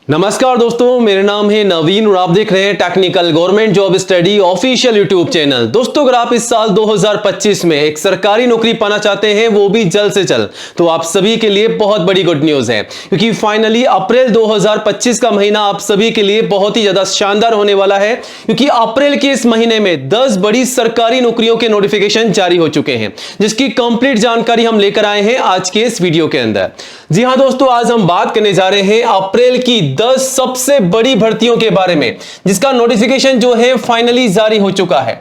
नमस्कार दोस्तों, मेरा नाम है नवीन और आप देख रहे हैं technical government job study official YouTube channel. दोस्तों, अगर आप इस साल 2025 में एक सरकारी नौकरी पाना चाहते हैं, वो भी जल्द से जल्द, तो आप सभी के लिए बहुत बड़ी गुड न्यूज है, क्योंकि फाइनली अप्रैल 2025 का महीना आप सभी के लिए बहुत ही ज्यादा शानदार होने वाला है, क्योंकि अप्रैल के इस महीने में 10 बड़ी सरकारी नौकरियों के नोटिफिकेशन जारी हो चुके हैं, जिसकी कंप्लीट जानकारी हम लेकर आए हैं आज के इस वीडियो के अंदर। जी हां दोस्तों, आज हम बात करने जा रहे हैं अप्रैल की 10 सबसे बड़ी भर्तियों के बारे में, जिसका नोटिफिकेशन जो है फाइनली जारी हो चुका है।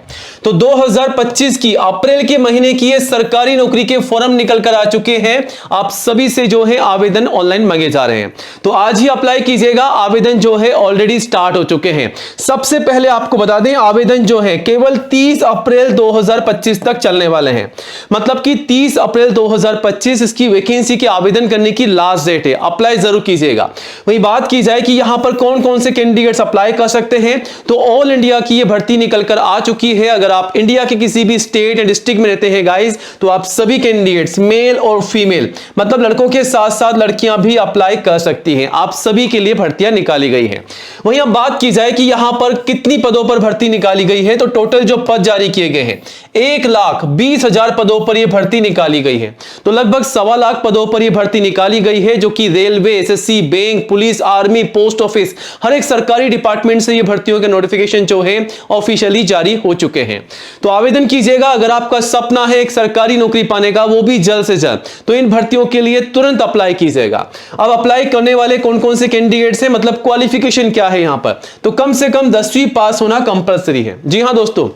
तो 2025 की अप्रैल के महीने की ये सरकारी नौकरी के फॉर्म निकल कर आ चुके हैं। आप सभी से जो है आवेदन ऑनलाइन मांगे जा रहे हैं, तो आज ही अप्लाई कीजिएगा। आवेदन जो है ऑलरेडी स्टार्ट हो चुके हैं। सबसे पहले आपको बता दें, आवेदन जो है केवल 30 अप्रैल 2025 तक चलने वाले हैं। मतलब कि 30 अप्रैल 2025 इसकी वैकेंसी के आवेदन करने की लास्ट डेट है। अप्लाई जरूर कीजिएगा। वही बात की जाए कि यहां पर कौन कौन से कैंडिडेट्स अप्लाई कर सकते हैं, तो ऑल इंडिया की यह भर्ती निकल कर आ चुकी है। अगर आप इंडिया के किसी भी स्टेट या डिस्ट्रिक्ट में रहते हैं गाइस, तो आप सभी कैंडिडेट्स मेल और फीमेल, मतलब लड़कों के साथ साथ लड़कियां भी अप्लाई कर सकती हैं। आप सभी के लिए भर्तियां निकाली गई हैं। वहीं अब बात की जाए कि यहां पर कितनी पदों पर भर्ती निकाली गई है, तो टोटल जो पद जारी किए गए हैं 1,20,000 पदों पर यह भर्ती निकाली गई है। तो लगभग 1.25 लाख पदों पर यह भर्ती निकाली गई है, जो कि railway, SSC, bank, police, army, post office, हर एक सरकारी डिपार्टमेंट से ये भर्तियों के नोटिफिकेशन जो है ऑफिशियली जारी हो चुके हैं। तो आवेदन कीजिएगा। अगर आपका सपना है एक सरकारी नौकरी पाने का, वो भी जल्द से जल्द, तो इन भर्तियों के लिए तुरंत अप्लाई कीजिएगा। अब अप्लाई करने वाले कौन कौन से कैंडिडेट्स हैं, मतलब क्वालिफिकेशन क्या है यहां पर, तो कम से कम 10वीं पास होना कंपलसरी है। जी हां दोस्तों,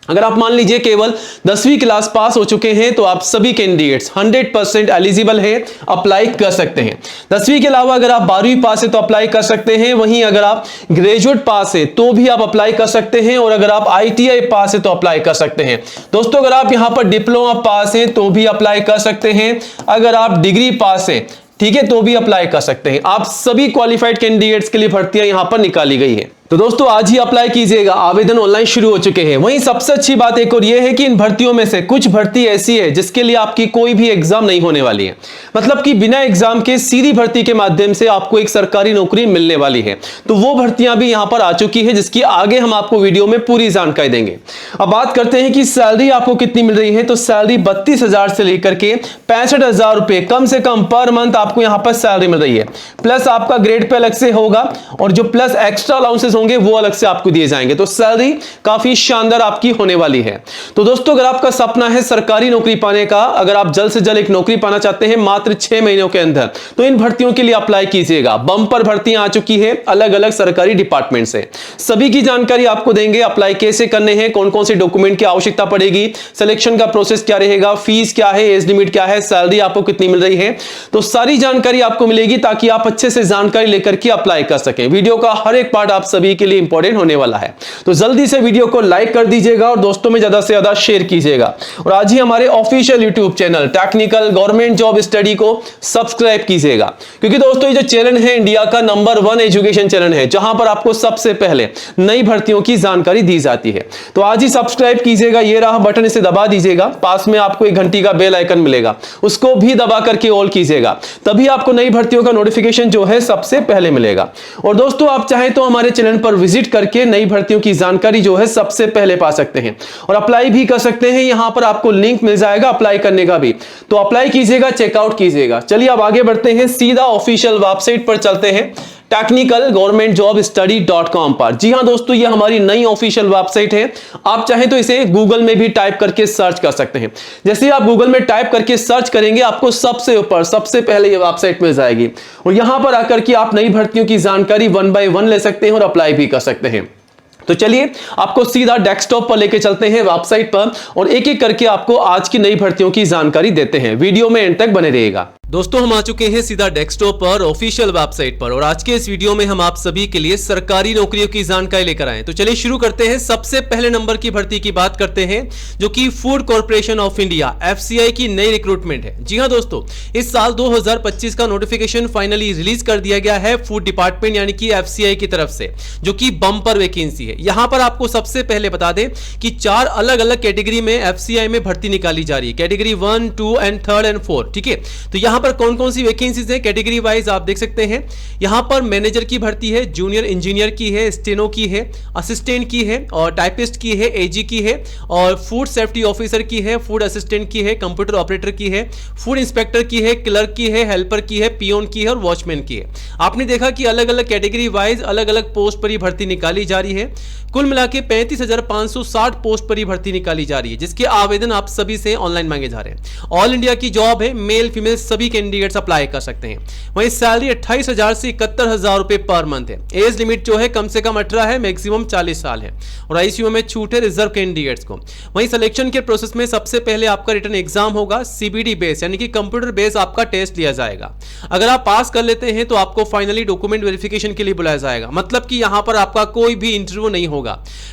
अगर आप मान लीजिए केवल 10वीं क्लास पास हो चुके हैं, तो आप सभी कैंडिडेट्स 100% एलिजिबल है, अप्लाई कर सकते हैं। 10वीं के अलावा अगर आप 12वीं पास है तो अप्लाई कर सकते हैं। वहीं अगर आप ग्रेजुएट पास है तो भी आप अप्लाई कर सकते हैं, और अगर आप ITI पास है तो अप्लाई कर सकते हैं। दोस्तों, अगर आप यहां पर डिप्लोमा पास है तो भी अप्लाई कर सकते हैं। अगर आप डिग्री पास है, ठीक है, तो भी अप्लाई कर सकते हैं। आप सभी क्वालिफाइड कैंडिडेट्स के लिए भर्तियां यहां पर निकाली गई है। तो दोस्तों, आज ही अप्लाई कीजिएगा। आवेदन ऑनलाइन शुरू हो चुके हैं। वहीं सबसे अच्छी बात एक और यह है कि इन भर्तियों में से कुछ भर्ती ऐसी है जिसके लिए आपकी कोई भी एग्जाम नहीं होने वाली है। मतलब कि बिना एग्जाम के सीधी भर्ती के माध्यम से आपको एक सरकारी नौकरी मिलने वाली है। तो वो भर्तियां भी यहां पर आ चुकी है, जिसकी आगे हम आपको वीडियो में पूरी जानकारी देंगे। अब बात करते हैं कि सैलरी आपको कितनी मिल रही है। तो सैलरी 32,000 से लेकर के 65,000 रुपए कम से कम पर मंथ आपको यहां पर सैलरी मिल रही है। प्लस आपका ग्रेड पे अलग से होगा, और जो प्लस एक्स्ट्रा अलाउंसेस होंगे वो अलग से आपको दिए जाएंगे। तो सैलरी काफी शानदार आपकी होने वाली है। तो दोस्तों, अगर आपका सपना है सरकारी नौकरी पाने का, अगर आप जल्द से जल्द एक नौकरी पाना चाहते हैं मात्र 6 महीनों के अंदर, तो इन भर्तियों के लिए अप्लाई कीजिएगा। बम्पर भर्तियां आ चुकी है अलग अलग सरकारी डिपार्टमेंट से। सभी की जानकारी आपको देंगे। अप्लाई कैसे करने हैं, कौन कौन से डॉक्यूमेंट की आवश्यकता पड़ेगी, सिलेक्शन का प्रोसेस क्या रहेगा, फीस क्या है, एज लिमिट क्या है, सैलरी आपको कितनी मिल रही है, तो सारी जानकारी आपको मिलेगी, ताकि आप अच्छे से जानकारी लेकर के अप्लाई कर सकें। वीडियो का हर एक पार्ट आप सभी के लिए इंपॉर्टेंट होने वाला है। तो जल्दी से वीडियो को लाइक कर दीजिएगा और दोस्तों में ज्यादा से ज्यादा शेयर कीजिएगा। और आज ही हमारे official YouTube channel technical government job study को सब्सक्राइब कीजिएगा, क्योंकि दोस्तों ये जो चैनल है इंडिया का नंबर 1 एजुकेशन चैनल है, जहां पर आपको सबसे पहले नई भर्तियों की जानकारी दी जाती है। तो आज ही सब्सक्राइब कीजिएगा। ये रहा बटन, इसे दबा दीजिएगा। पास में आपको एक घंटी का बेल आइकन मिलेगा, उसको भी दबा करके ऑल कीजिएगा, तभी आपको नई भर्तियों का नोटिफिकेशन जो है सबसे पहले मिलेगा। और दोस्तों, आप चाहें तो हमारे चैनल पर विजिट करके नई भर्तियों की जानकारी जो है सबसे पहले पा सकते हैं, और अप्लाई भी कर सकते हैं। यहां पर आपको लिंक मिल जाएगा अप्लाई करने का भी, तो अप्लाई कीजिएगा, चेकआउट कीजिएगा। चलिए अब आगे बढ़ते हैं, सीधा ऑफिशियल वेबसाइट पर चलते हैं, टेक्निकल गवर्नमेंट जॉब स्टडी.com पर। जी हां दोस्तों, ये हमारी नई ऑफिशियल वेबसाइट है। आप चाहें तो इसे गूगल में भी टाइप करके सर्च कर सकते हैं। जैसे आप गूगल में टाइप करके सर्च करेंगे, आपको सबसे ऊपर सबसे पहले ये वेबसाइट मिल जाएगी, और यहां पर आकर के आप नई भर्तियों की जानकारी 1 बाय 1 ले सकते हैं और अप्लाई भी कर सकते हैं। तो चलिए आपको सीधा डेस्कटॉप पर लेके चलते हैं वेबसाइट पर, और एक एक करके आपको आज की नई भर्तियों की जानकारी देते हैं। वीडियो में एंड तक बने रहिएगा। दोस्तों, हम आ चुके हैं सीधा डेस्कटॉप पर, ऑफिशियल वेबसाइट पर, और आज के इस वीडियो में हम आप सभी के लिए सरकारी नौकरियों की जानकारी लेकर आए। तो चलिए शुरू करते हैं। सबसे पहले नंबर की भर्ती की बात करते हैं, जो कि food corporation of India FCI की नई रिक्रूटमेंट है। जी हां दोस्तों, इस साल 2025 का नोटिफिकेशन फाइनली रिलीज कर दिया गया है फूड डिपार्टमेंट यानी कि FCI की तरफ से, जो कि बम्पर वैकेंसी है। यहां पर आपको सबसे पहले बता दें कि 4 अलग अलग कैटेगरी में FCI में भर्ती निकाली जा रही है, कैटेगरी 1, 2 एंड 3 एंड 4। ठीक है, तो यहां यहाँ पर कौन कौन सी वैकेंसीज है कैटेगरी वाइज आप देख सकते हैं। यहाँ पर मैनेजर की भर्ती है, जूनियर इंजीनियर की है, स्टेनो की है, असिस्टेंट की है और टाइपिस्ट की है, एजी की है और फूड सेफ्टी ऑफिसर की है, फूड असिस्टेंट की है, कंप्यूटर ऑपरेटर की है, फूड इंस्पेक्टर की है, क्लर्क की है, हेल्पर की है, पियोन की है और वॉचमैन की है। आपने देखा कि अलग अलग कैटेगरी वाइज अलग अलग पोस्ट पर ही भर्ती निकाली जा रही है। कुल मिला के 35,560 पोस्ट पर ही भर्ती निकाली जा रही है, जिसके आवेदन आप सभी से ऑनलाइन मांगे जा रहे हैं। ऑल इंडिया की जॉब है, मेल फीमेल सभी कैंडिडेट्स अप्लाई कर सकते हैं। वहीं सैलरी 28,000 से 71,000 रुपए पर मंथ है। एज लिमिट जो है कम से कम 18 है, मैक्सिमम 40 साल है और आईसीयू में छूट है रिजर्व कैंडिडेट्स को। वहीं सिलेक्शन के प्रोसेस में सबसे पहले आपका रिटन एग्जाम होगा, सीबीडी बेस यानी कि कंप्यूटर बेस आपका टेस्ट लिया जाएगा। अगर आप पास कर लेते हैं तो आपको फाइनली डॉक्यूमेंट वेरिफिकेशन के लिए बुलाया जाएगा, मतलब कि यहां पर आपका कोई भी इंटरव्यू नहीं होगा।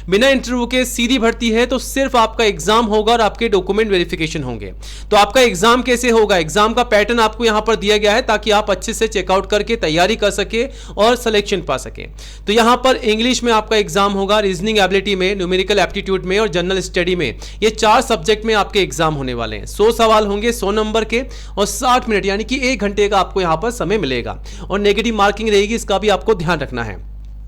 बिना इंटरव्यू के सीधी भर्ती है तो सिर्फ आपका एग्जाम होगा और आपके डॉक्यूमेंट वेरिफिकेशन होंगे। तो आपका एग्जाम कैसे होगा, एग्जाम का पैटर्न आपको यहां पर दिया गया है ताकि आप अच्छे से चेकआउट करके तैयारी कर सके और सिलेक्शन पा सके। तो यहां पर इंग्लिश में आपका एग्जाम होगा, रीजनिंग एबिलिटी में, न्यूमेरिकल एप्टीट्यूड में और जनरल स्टडी में। ये 4 सब्जेक्ट में आपके एग्जाम होने वाले हैं। 100 सवाल होंगे 100 नंबर के और 60 मिनट यानी कि 1 घंटे का आपको यहां पर समय मिलेगा और नेगेटिव मार्किंग रहेगी, इसका भी आपको ध्यान रखना है।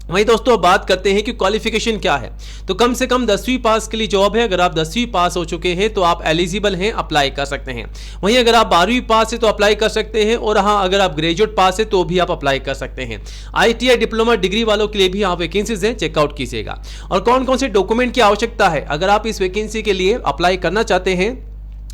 वहीं दोस्तों अब बात करते हैं कि क्वालिफिकेशन क्या है। तो कम से कम 10वीं पास के लिए जॉब है। अगर आप 10वीं पास हो चुके हैं तो आप एलिजिबल हैं, अप्लाई कर सकते हैं। वहीं अगर आप 12वीं पास है तो अप्लाई कर सकते हैं और हाँ अगर आप ग्रेजुएट पास है तो भी आप अप्लाई कर सकते हैं। ITI डिप्लोमा डिग्री वालों के लिए भी यहाँ वैकेंसीज हैं, चेकआउट कीजिएगा। और कौन कौन से डॉक्यूमेंट की आवश्यकता है अगर आप इस वैकेंसी के लिए अप्लाई करना चाहते हैं,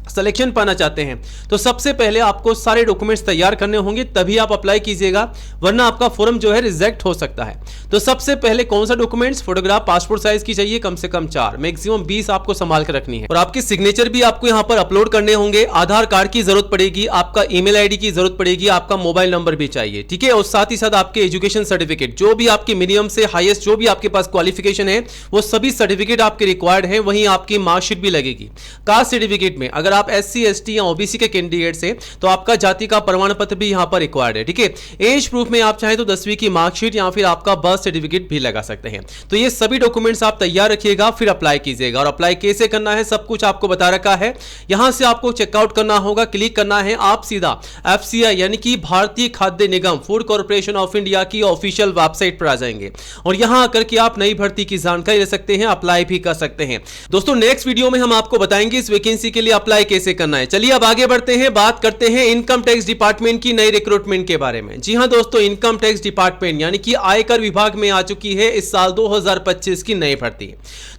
सिलेक्शन पाना चाहते हैं, तो सबसे पहले आपको सारे डॉक्यूमेंट्स तैयार करने होंगे, तभी आप अप्लाई कीजिएगा, वरना आपका फॉर्म जो है रिजेक्ट हो सकता है। तो सबसे पहले कौन सा डॉक्यूमेंट्स, फोटोग्राफ पासपोर्ट साइज की चाहिए कम से कम 4, मैक्सिमम 20 आपको संभाल कर रखनी है और आपकी सिग्नेचर भी आपको यहां पर अपलोड करने होंगे। आधार कार्ड की जरूरत पड़ेगी, आपका ईमेल आईडी की जरूरत पड़ेगी, आपका मोबाइल नंबर भी चाहिए, ठीक है। और साथ ही साथ आपके एजुकेशन सर्टिफिकेट, जो भी आपकी मिनिमम से हाईएस्ट जो भी आपके पास क्वालिफिकेशन है वो सभी सर्टिफिकेट आपके रिक्वायर्ड है। वहीं आपकी मार्कशीट भी लगेगी। कास्ट सर्टिफिकेट में अगर आप SC ST या OBC के कैंडिडेट से तो आपका जाति का प्रमाण पत्र भी यहां पर रिक्वायर्ड है, ठीक है। एज प्रूफ में आप चाहें तो 10वीं की मार्कशीट या फिर आपका बर्थ सर्टिफिकेट भी लगा सकते हैं। तो ये सभी डॉक्यूमेंट्स आप तैयार रखिएगा, फिर अप्लाई कीजिएगा। और अप्लाई कैसे करना है सब कुछ आपको बता रखा है। यहां से आपको चेकआउट करना होगा, क्लिक करना है, आप सीधा FCI यानी कि भारतीय खाद्य निगम फूड कॉर्पोरेशन ऑफ इंडिया की ऑफिशियल वेबसाइट पर आ जाएंगे और यहां आकर के आप नई भर्ती की जानकारी ले सकते हैं, अप्लाई भी कर सकते हैं। दोस्तों नेक्स्ट वीडियो में हम आपको बताएंगे इस वैकेंसी के लिए अप्लाई कैसे करना है। चलिए अब आगे बढ़ते हैं, बात करते हैं इनकम टैक्स डिपार्टमेंट की नई रिक्रूटमेंट के बारे में। जी हां दोस्तों, इनकम टैक्स डिपार्टमेंट यानी कि आयकर विभाग में आ चुकी है इस साल 2025 की नई भर्ती।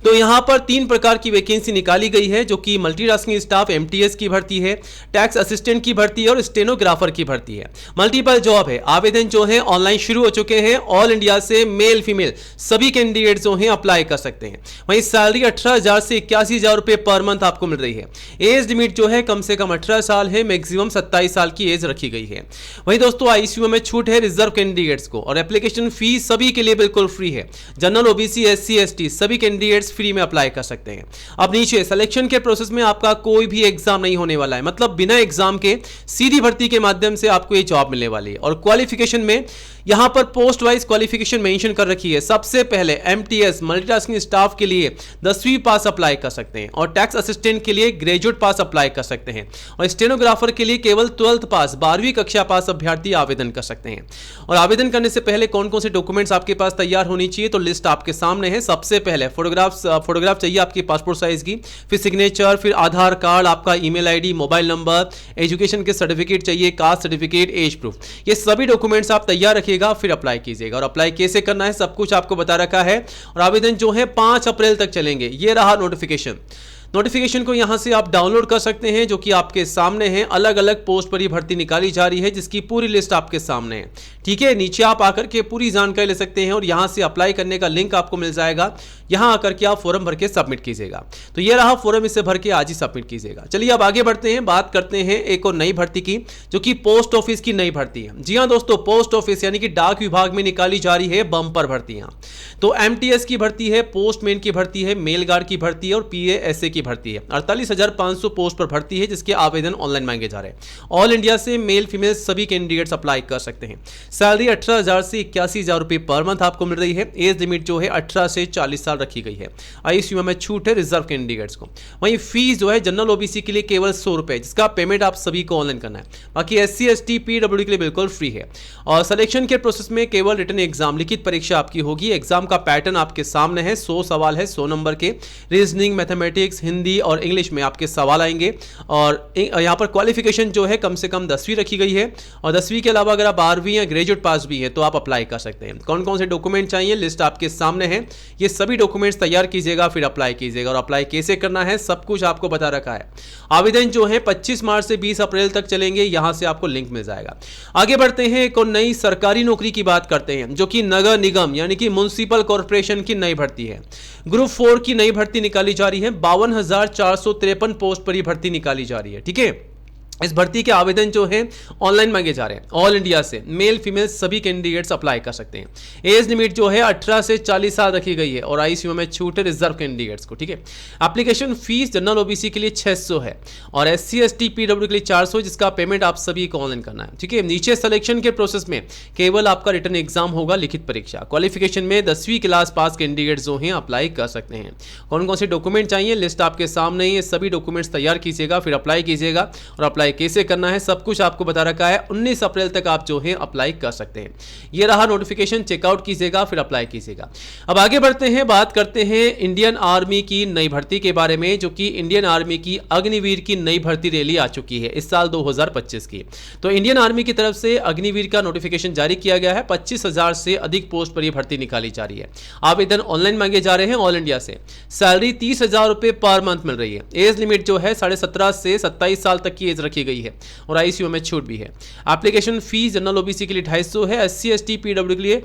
तो यहां पर 3 प्रकार की वैकेंसी निकाली गई है, जो कि मल्टीटास्किंग स्टाफ MTS की भर्ती है, टैक्स असिस्टेंट की भर्ती है और स्टेनोग्राफर की भर्ती है। मल्टीपल जॉब है। आवेदन जो है ऑनलाइन शुरू हो चुके हैं। ऑल इंडिया से मेल फीमेल सभी कैंडिडेट जो हैं अप्लाई कर सकते हैं। वहीं सैलरी 18,000 से 81,000 रुपए पर मंथ आपको मिल रही है। एज लिमिट जो है कम से कम 18 साल है, मैक्सिमम 27 साल की एज रखी गई है। वहीं दोस्तों ICU में छूट है रिजर्व कैंडिडेट्स को और एप्लीकेशन फीस सभी के लिए बिल्कुल फ्री है। जनरल OBC SC ST सभी कैंडिडेट्स फ्री में अप्लाई कर सकते हैं। अब नीचे सिलेक्शन के प्रोसेस में आपका कोई भी एग्जाम नहीं होने वाला है, मतलब बिना एग्जाम के सीधी भर्ती के माध्यम से आपको ये जॉब मिलने वाली है। और क्वालिफिकेशन में यहां पर पोस्ट वाइज क्वालिफिकेशन मेंशन कर रखी है। सबसे पहले MTS मल्टीटास्किंग स्टाफ के लिए 10वीं पास अप्लाई कर सकते हैं और टैक्स असिस्टेंट के लिए ग्रेजुएट पास अप्लाई कर सकते हैं और स्टेनोग्राफर के लिए केवल 12th पास 12वीं कक्षा पास अभ्यर्थी आवेदन कर सकते हैं। और आवेदन करने से पहले कौन कौन से डॉक्यूमेंट्स आपके पास तैयार होनी चाहिए, तो लिस्ट आपके सामने है। सबसे पहले फोटोग्राफ चाहिए आपकी पासपोर्ट साइज की, फिर सिग्नेचर, फिर आधार कार्ड, आपका email ID, mobile number, education के सर्टिफिकेट चाहिए, कास्ट सर्टिफिकेट, एज प्रूफ, ये सभी डॉक्यूमेंट्स आप तैयार रखिएगा, फिर अप्लाई कीजिएगा। और अप्लाई कैसे करना है सब कुछ आपको बता रखा है। और आवेदन जो है 5 अप्रैल तक चलेंगे। ये रहा नोटिफिकेशन को यहां से आप डाउनलोड कर सकते हैं, जो कि आपके सामने है। अलग अलग पोस्ट पर ही भर्ती निकाली जा रही है, जिसकी पूरी लिस्ट आपके सामने है, ठीक है। नीचे आप आकर के पूरी जानकारी ले सकते हैं और यहां से अप्लाई करने का लिंक आपको मिल जाएगा। यहां आकर के आप फॉर्म भर के सबमिट कीजिएगा। तो ये रहा फॉर्म, इसे भर के आज ही सबमिट कीजिएगा। चलिए अब आगे बढ़ते हैं, बात करते हैं एक और नई भर्ती की, जो कि पोस्ट ऑफिस की नई भर्ती है। जी हाँ दोस्तों, पोस्ट ऑफिस यानी कि डाक विभाग में निकाली जा रही है बम्पर भर्तियां। तो MTS की भर्ती है, पोस्टमैन की भर्ती है, मेल गार्ड की भर्ती है और PA SA की की भर्ती है। 48,500 पोस्ट पर भर्ती है जिसके आवेदन ऑनलाइन मांगे जा रहे हैं। ऑल इंडिया से मेल फीमेल सभी कैंडिडेट्स अप्लाई कर सकते हैं। सैलरी 18,000 से 81,000 रुपए पर मंथ आपको मिल रही है। एज लिमिट जो है 18 से 40 साल रखी गई है। आईसीयू में छूट है रिजर्व कैंडिडेट्स को। वहीं फीस जो है जनरल ओबीसी के लिए केवल 100 रुपए, जिसका पेमेंट आप सभी को ऑनलाइन करना है। बाकी एससी एसटी पीडब्ल्यू के लिए बिल्कुल फ्री है। और सिलेक्शन के प्रोसेस में केवल रिटन एग्जाम, लिखित परीक्षा आपकी होगी। एग्जाम का पैटर्न आपके सामने है। 100 सवाल है, 100 नंबर के। रीजनिंग, मैथमेटिक्स, हिंदी और इंग्लिश में आपके सवाल आएंगे। और यहाँ पर क्वालिफिकेशन जो है कम से कम 10वीं रखी गई है। और 10वीं के अलावा अगर आप 12वीं या ग्रेजुएट पास भी है तो आप अप्लाई कर सकते हैं। कौन कौन से डॉक्यूमेंट चाहिए, लिस्ट आपके सामने है। ये सभी डॉक्यूमेंट्स तैयार कीजिएगा, फिर अप्लाई कीजिएगा। और अप्लाई कैसे करना है सब कुछ आपको बता रखा है। आवेदन जो है 25 मार्च से 20 अप्रैल तक चलेंगे। यहां से आपको लिंक मिल जाएगा। आगे बढ़ते हैं, एक और नई सरकारी नौकरी की बात करते हैं जो कि नगर निगम यानी कि म्युनिसिपल कॉर्पोरेशन की नई भर्ती है। ग्रुप 4 की नई भर्ती निकाली जा रही है। 52,453 पोस्ट पर यह भर्ती निकाली जा रही है। ठीक है, इस भर्ती के आवेदन जो है ऑनलाइन मांगे जा रहे हैं। ऑल इंडिया से मेल फीमेल सभी कैंडिडेट्स अप्लाई कर सकते हैं। एज लिमिट जो है 18 से 40 साल रखी गई है। और आईसीयू में छूट है रिजर्व कैंडिडेट्स को। ठीक है, एप्लीकेशन फीस जनरल ओबीसी के लिए 600 है और एससी एसटी पीडब्ल्यू के लिए 400, जिसका पेमेंट आप सभी को ऑनलाइन करना है। ठीक है, नीचे सिलेक्शन के प्रोसेस में केवल आपका रिटन एग्जाम होगा, लिखित परीक्षा। क्वालिफिकेशन में 10वीं क्लास पास कैंडिडेट्स जो हैं अप्लाई कर सकते हैं। कौन कौन से डॉक्यूमेंट चाहिए, लिस्ट आपके सामने ही है। सभी डॉक्यूमेंट्स तैयार कीजिएगा, फिर अप्लाई कीजिएगा। और अप्लाई कैसे करना है सब कुछ आपको बता रखा है। 19 अप्रैल तक आप जो है अप्लाई कर सकते हैं। ये रहा नोटिफिकेशन, चेकआउट कीजिएगा, फिर अप्लाई कीजिएगा। अब आगे बढ़ते हैं, बात करते हैं इंडियन आर्मी की नई भर्ती के बारे में, जो कि इंडियन आर्मी की अग्निवीर की नई भर्ती रैली आ चुकी है इस साल 2025 की। तो इंडियन आर्मी की तरफ से अग्निवीर का नोटिफिकेशन जारी किया गया है। 25,000 से अधिक पोस्ट पर यह भर्ती निकाली जा रही है। आवेदन ऑनलाइन मांगे जा रहे हैं ऑल इंडिया से। सैलरी 30,000 रुपए पर मंथ मिल रही है। एज लिमिट जो है 17.5 से 27 साल तक की एज रखी गई है। और आईसीयू में छूट भी है। एप्लीकेशन फीस जनरल ओबीसी के लिए 250 है। एससी एसटी पीडब्ल्यू के लिए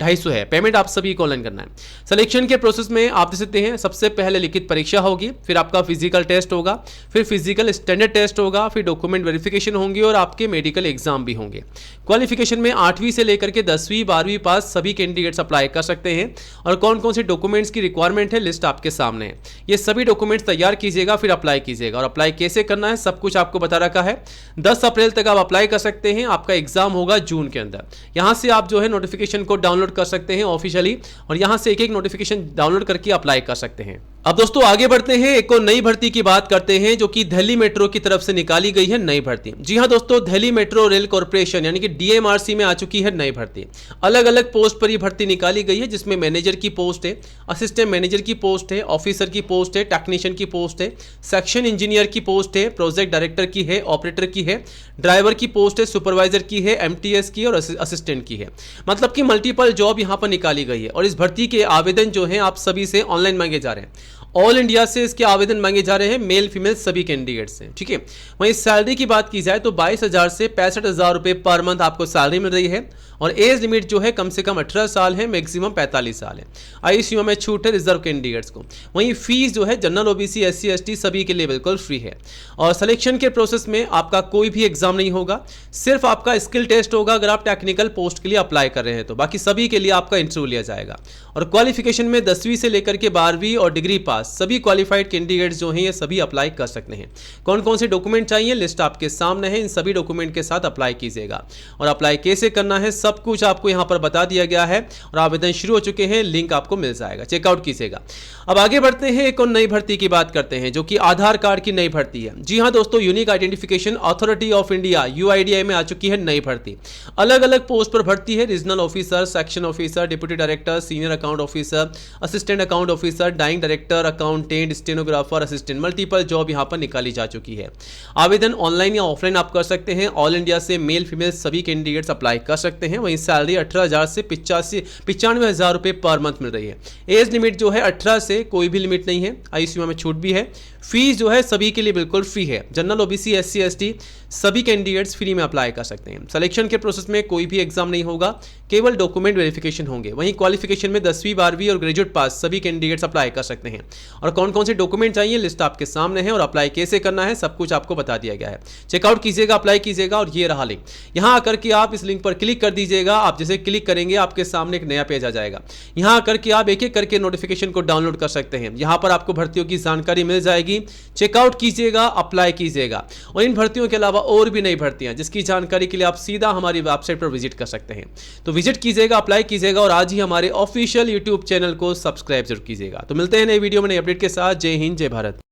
250 है। पेमेंट आप सभी को ऑनलाइन करना है। सिलेक्शन के प्रोसेस में आप देख सकते हैं, सबसे पहले लिखित परीक्षा होगी, फिर आपका फिजिकल टेस्ट होगा, फिर फिजिकल स्टैंडर्ड टेस्ट होगा, फिर डॉक्यूमेंट वेरिफिकेशन होंगे और आपके मेडिकल एग्जाम भी होंगे। क्वालिफिकेशन में 8वीं से लेकर के 10वीं 12वीं पास सभी कैंडिडेट्स अप्लाई कर सकते हैं। और कौन कौन से डॉक्यूमेंट्स की रिक्वायरमेंट है, लिस्ट आपके सामने है। ये सभी डॉक्यूमेंट्स तैयार कीजिएगा, फिर अप्लाई कीजिएगा। और अप्लाई कैसे करना है सब कुछ आपको बता रखा है। 10 अप्रैल तक आप अप्लाई कर सकते हैं। आपका एग्जाम होगा जून के अंदर। यहां से आप जो है नोटिफिकेशन को डाउनलोड कर सकते हैं ऑफिशियली, और यहां से एक एक नोटिफिकेशन डाउनलोड करके अप्लाई कर सकते हैं। अब दोस्तों आगे बढ़ते हैं, एक और नई भर्ती की बात करते हैं जो कि दिल्ली मेट्रो की तरफ से निकाली गई है नई भर्ती। जी हां दोस्तों, दिल्ली मेट्रो रेल कॉर्पोरेशन यानी कि डीएमआरसी में आ चुकी है नई भर्ती। अलग अलग पोस्ट पर यह भर्ती निकाली गई है, जिसमें मैनेजर की पोस्ट है, असिस्टेंट मैनेजर की पोस्ट है, ऑफिसर की पोस्ट है, टेक्नीशियन की पोस्ट है, सेक्शन इंजीनियर की पोस्ट है, प्रोजेक्ट डायरेक्टर की है, ऑपरेटर की है, ड्राइवर की पोस्ट है, सुपरवाइजर की है, एमटीएस की और असिस्टेंट की है। मतलब कि मल्टीपल जॉब यहां पर निकाली गई है। और इस भर्ती के आवेदन जो है आप सभी से ऑनलाइन मांगे जा रहे हैं। ऑल इंडिया से इसके आवेदन मांगे जा रहे हैं, मेल फीमेल सभी कैंडिडेट्स हैं। ठीक है, वहीं सैलरी की बात की जाए तो 22,000 से 65,000 रुपए पर मंथ आपको सैलरी मिल रही है। और एज लिमिट जो है कम से कम 18 साल है, मैक्सिमम 45 साल है। आईसीयू में छूट है रिजर्व कैंडिडेट्स को। वहीं फीस जो है जनरल ओबीसी एससी एसटी सभी के लिए बिल्कुल फ्री है। और सिलेक्शन के प्रोसेस में आपका कोई भी एग्जाम नहीं होगा, सिर्फ आपका स्किल टेस्ट होगा अगर आप टेक्निकल पोस्ट के लिए अप्लाई कर रहे हैं तो। बाकी सभी के लिए आपका इंटरव्यू लिया जाएगा। और क्वालिफिकेशन में 10वीं से लेकर के 12वीं और डिग्री पास सभी क्वालिफाइड कैंडिडेट्स जो हैं ये सभी अप्लाई कर सकते हैं। कौन कौन से डॉक्यूमेंट चाहिए, लिस्ट आपके सामने है। इन सभी डॉक्यूमेंट के साथ अप्लाई कीजिएगा। और अप्लाई कैसे करना है सब कुछ आपको यहां पर बता दिया गया है। और आवेदन शुरू हो चुके हैं, लिंक आपको मिल जाएगा, चेकआउट कीजिएगा। अब आगे बढ़ते हैं, एक और नई भर्ती की बात करते हैं जो कि आधार कार्ड की नई भर्ती है। जी हां दोस्तों, unique identification authority of India UIDAI में आ चुकी है नई भर्ती। अलग अलग पोस्ट पर भर्ती है। Regional officer, section officer, deputy director, senior account officer, assistant account officer, dying director, accountant, stenographer, assistant, multiple job यहां पर निकाली जा चुकी है। आवेदन ऑनलाइन या ऑफलाइन आप कर सकते हैं। ऑल इंडिया से मेल फीमेल सभी कैंडिडेट्स अप्लाई कर सकते हैं। वहीं सैलरी 18,000 से 95,000 रुपए पर मंथ मिल रही है। एज लिमिट जो है 18 से कोई भी लिमिट नहीं है। आईसीयू में छूट भी है। फीस जो है सभी के लिए बिल्कुल फ्री है। जनरल ओबीसी एससी एसटी सभी कैंडिडेट्स फ्री में अप्लाई कर सकते हैं। सिलेक्शन के प्रोसेस में कोई भी एग्जाम नहीं होगा, केवल डॉक्यूमेंट वेरिफिकेशन होंगे। वहीं क्वालिफिकेशन में 10वीं 12वीं और ग्रेजुएट पास सभी कैंडिडेट्स अप्लाई कर सकते हैं। और कौन कौन से डॉक्यूमेंट चाहिए लिस्ट आपके सामने है, और अप्लाई कैसे करना है सब कुछ आपको बता दिया गया है। चेकआउट कीजिएगा, अप्लाई कीजिएगा, और ये रहा लिंक। यहाँ आकर के आप इस लिंक पर क्लिक कर दीजिएगा। आप जैसे क्लिक करेंगे आपके सामने एक नया पेज आ जाएगा। यहाँ आकर के आप एक एक करके नोटिफिकेशन को डाउनलोड कर सकते हैं। यहाँ पर आपको भर्तियों की जानकारी मिल जाएगी। चेकआउट कीजिएगा, अप्लाई कीजिएगा। और इन भर्तियों के अलावा और भी नई भर्तियां जिसकी जानकारी के लिए आप सीधा हमारी वेबसाइट पर विजिट कर सकते हैं। तो विजिट कीजिएगा, अप्लाई कीजिएगा, और आज ही हमारे ऑफिशियल यूट्यूब चैनल को सब्सक्राइब जरूर कीजिएगा। तो मिलते हैं नई वीडियो में नई अपडेट के साथ। जय हिंद, जय भारत।